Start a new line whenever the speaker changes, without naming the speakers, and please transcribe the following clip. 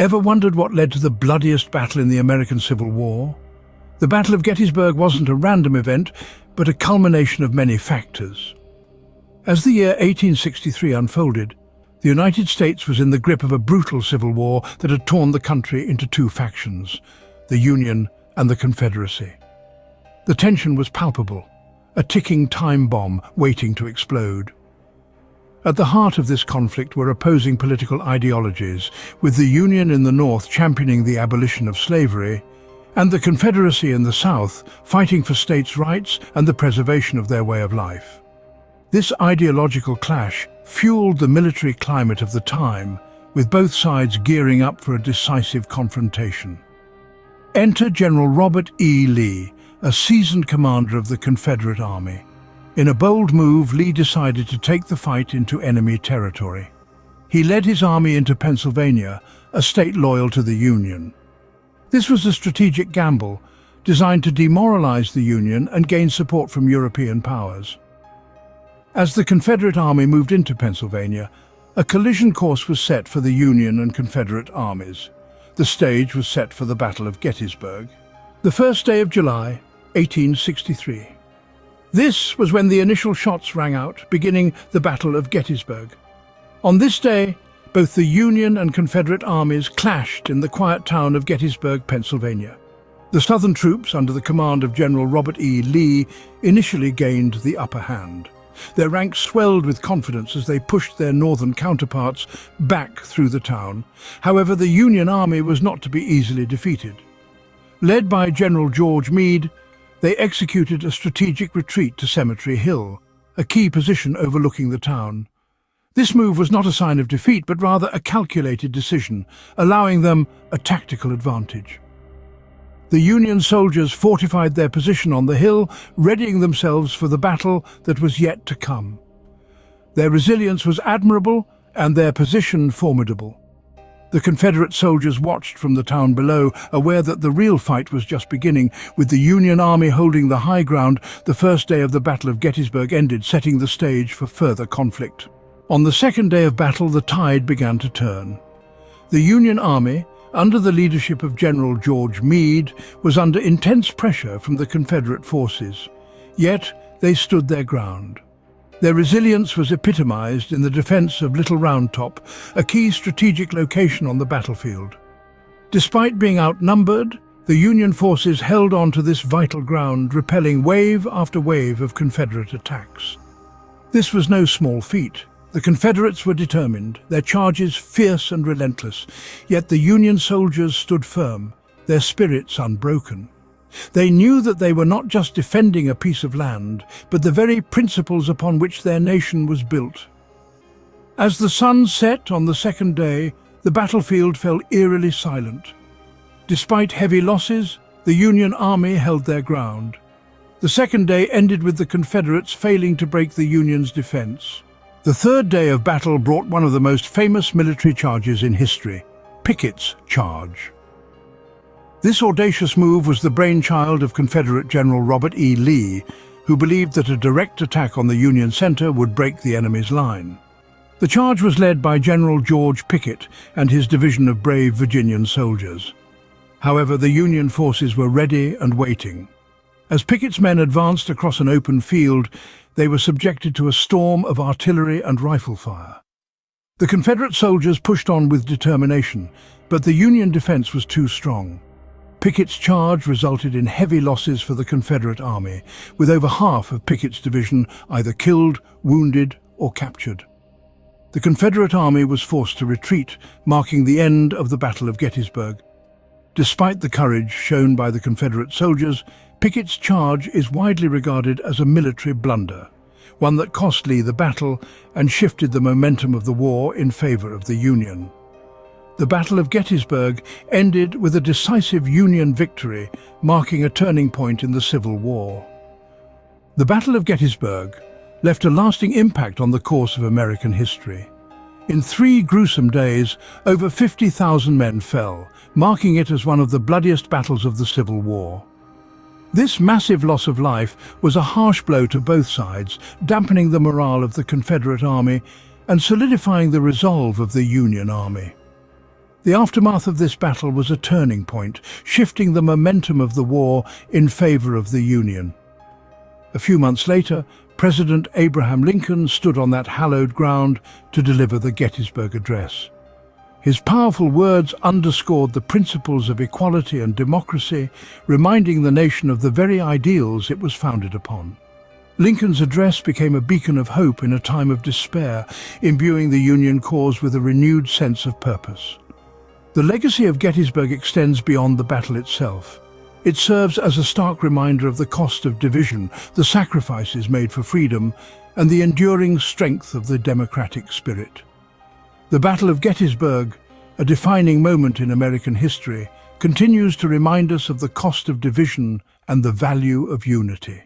Ever wondered what led to the bloodiest battle in the American Civil War? The Battle of Gettysburg wasn't a random event, but a culmination of many factors. As the year 1863 unfolded, the United States was in the grip of a brutal civil war that had torn the country into two factions, the Union and the Confederacy. The tension was palpable, a ticking time bomb waiting to explode. At the heart of this conflict were opposing political ideologies, with the Union in the North championing the abolition of slavery, and the Confederacy in the South fighting for states' rights and the preservation of their way of life. This ideological clash fueled the military climate of the time, with both sides gearing up for a decisive confrontation. Enter General Robert E. Lee, a seasoned commander of the Confederate Army. In a bold move, Lee decided to take the fight into enemy territory. He led his army into Pennsylvania, a state loyal to the Union. This was a strategic gamble designed to demoralize the Union and gain support from European powers. As the Confederate Army moved into Pennsylvania, a collision course was set for the Union and Confederate armies. The stage was set for the Battle of Gettysburg. The first day of July, 1863. This was when the initial shots rang out, beginning the Battle of Gettysburg. On this day, both the Union and Confederate armies clashed in the quiet town of Gettysburg, Pennsylvania. The Southern troops, under the command of General Robert E. Lee, initially gained the upper hand. Their ranks swelled with confidence as they pushed their northern counterparts back through the town. However, the Union Army was not to be easily defeated. Led by General George Meade, they executed a strategic retreat to Cemetery Hill, a key position overlooking the town. This move was not a sign of defeat, but rather a calculated decision, allowing them a tactical advantage. The Union soldiers fortified their position on the hill, readying themselves for the battle that was yet to come. Their resilience was admirable and their position formidable. The Confederate soldiers watched from the town below, aware that the real fight was just beginning. With the Union Army holding the high ground, the first day of the Battle of Gettysburg ended, setting the stage for further conflict. On the second day of battle, the tide began to turn. The Union Army, under the leadership of General George Meade, was under intense pressure from the Confederate forces. Yet they stood their ground. Their resilience was epitomized in the defense of Little Round Top, a key strategic location on the battlefield. Despite being outnumbered, the Union forces held on to this vital ground, repelling wave after wave of Confederate attacks. This was no small feat. The Confederates were determined, their charges fierce and relentless, yet the Union soldiers stood firm, their spirits unbroken. They knew that they were not just defending a piece of land, but the very principles upon which their nation was built. As the sun set on the second day, the battlefield fell eerily silent. Despite heavy losses, the Union Army held their ground. The second day ended with the Confederates failing to break the Union's defense. The third day of battle brought one of the most famous military charges in history, Pickett's Charge. This audacious move was the brainchild of Confederate General Robert E. Lee, who believed that a direct attack on the Union center would break the enemy's line. The charge was led by General George Pickett and his division of brave Virginian soldiers. However, the Union forces were ready and waiting. As Pickett's men advanced across an open field, they were subjected to a storm of artillery and rifle fire. The Confederate soldiers pushed on with determination, but the Union defense was too strong. Pickett's charge resulted in heavy losses for the Confederate Army, with over half of Pickett's division either killed, wounded, or captured. The Confederate Army was forced to retreat, marking the end of the Battle of Gettysburg. Despite the courage shown by the Confederate soldiers, Pickett's charge is widely regarded as a military blunder, one that cost Lee the battle and shifted the momentum of the war in favor of the Union. The Battle of Gettysburg ended with a decisive Union victory, marking a turning point in the Civil War. The Battle of Gettysburg left a lasting impact on the course of American history. In 3 gruesome days, over 50,000 men fell, marking it as one of the bloodiest battles of the Civil War. This massive loss of life was a harsh blow to both sides, dampening the morale of the Confederate Army and solidifying the resolve of the Union Army. The aftermath of this battle was a turning point, shifting the momentum of the war in favor of the Union. A few months later, President Abraham Lincoln stood on that hallowed ground to deliver the Gettysburg Address. His powerful words underscored the principles of equality and democracy, reminding the nation of the very ideals it was founded upon. Lincoln's address became a beacon of hope in a time of despair, imbuing the Union cause with a renewed sense of purpose. The legacy of Gettysburg extends beyond the battle itself. It serves as a stark reminder of the cost of division, the sacrifices made for freedom, and the enduring strength of the democratic spirit. The Battle of Gettysburg, a defining moment in American history, continues to remind us of the cost of division and the value of unity.